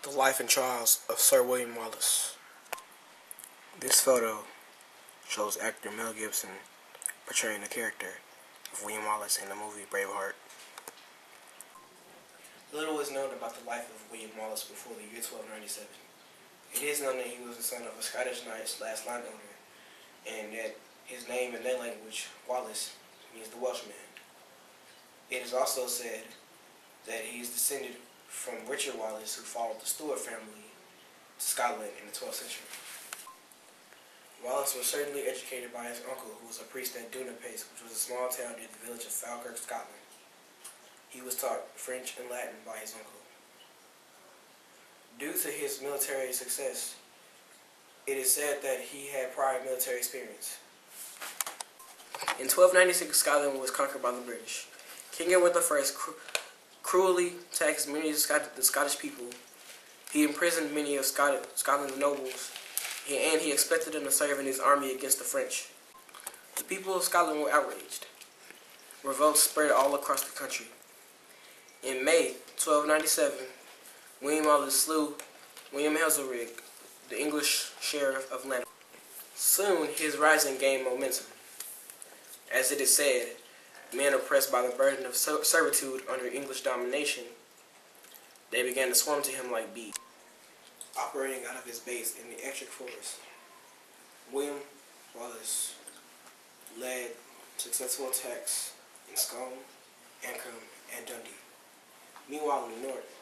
The Life and Trials of Sir William Wallace. This photo shows actor Mel Gibson portraying the character of William Wallace in the movie Braveheart. Little is known about the life of William Wallace before the year 1297. It is known that he was the son of a Scottish knight/landowner, and that his name in that language, Wallace, means the Welshman. It is also said that he is descended from Richard Wallace, who followed the Stuart family to Scotland in the 12th century. Wallace was certainly educated by his uncle, who was a priest at Dunipace, which was a small town near the village of Falkirk, Scotland. He was taught French and Latin by his uncle. Due to his military success, it is said that he had prior military experience. In 1296, Scotland was conquered by the British. King Edward I cruelly taxed many of the Scottish people. He imprisoned many of Scotland's nobles, and he expected them to serve in his army against the French. The people of Scotland were outraged. Revolts spread all across the country. In May 1297, William Wallace slew William Hazelrig, the English sheriff of London. Soon, his rising gained momentum. As it is said, men oppressed by the burden of servitude under English domination, they began to swarm to him like bees. Operating out of his base in the Ettrick Forest, William Wallace led successful attacks in Scone, Ancram, and Dundee. Meanwhile, in the north,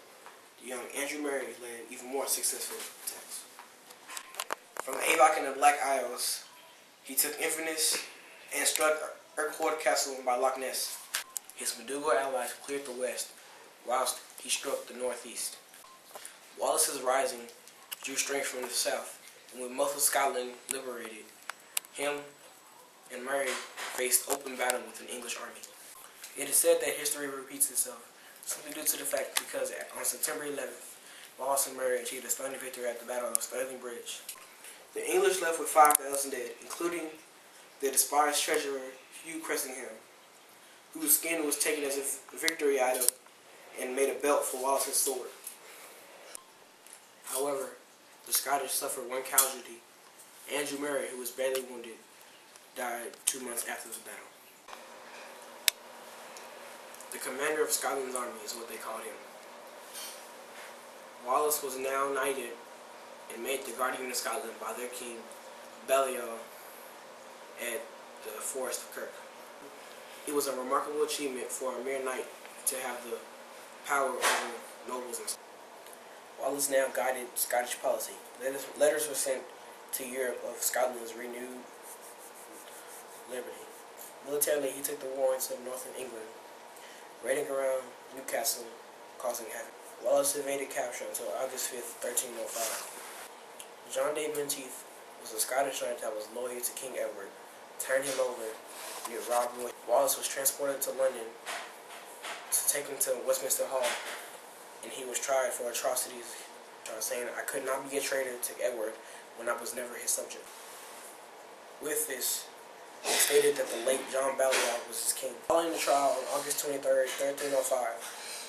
the young Andrew Murray led even more successful attacks. From Avon and the Black Isles, he took Inverness and struck Urquhart Castle by Loch Ness. His medieval allies cleared the west, whilst he struck the northeast. Wallace's rising drew strength from the south, and with most of Scotland liberated, him and Murray faced open battle with an English army. It is said that history repeats itself, simply due to the fact because on September 11th, Wallace and Murray achieved a stunning victory at the Battle of Stirling Bridge. The English left with 5,000 dead, including the despised treasurer Hugh Cressingham, whose skin was taken as a victory item and made a belt for Wallace's sword. However, the Scottish suffered one casualty. Andrew Murray, who was badly wounded, died 2 months after the battle. The commander of Scotland's army is what they called him. Wallace was now knighted and made the Guardian of Scotland by their king, Balliol, at the Forest of Kirk. It was a remarkable achievement for a mere knight to have the power over nobles and stuff. Wallace now guided Scottish policy. Letters were sent to Europe of Scotland's renewed liberty. Militarily, he took the war into northern England, raiding around Newcastle, causing havoc. Wallace evaded capture until August 5th, 1305. John de Menteith was a Scottish knight that was loyal to King Edward, turned him over near Rob Roy. Wallace was transported to London to take him to Westminster Hall, and he was tried for atrocities, saying, "I could not be a traitor to Edward when I was never his subject." With this, he stated that the late John Balliol was his king. Following the trial on August 23rd, 1305,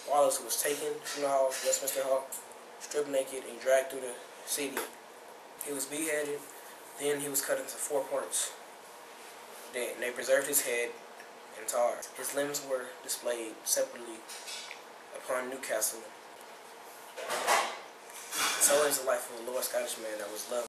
Wallace was taken from the hall, Westminster Hall, stripped naked and dragged through the city. He was beheaded, then he was cut into 4 points. Then they preserved his head and tar. His limbs were displayed separately upon Newcastle. So is the life of a loyal Scottish man that was loved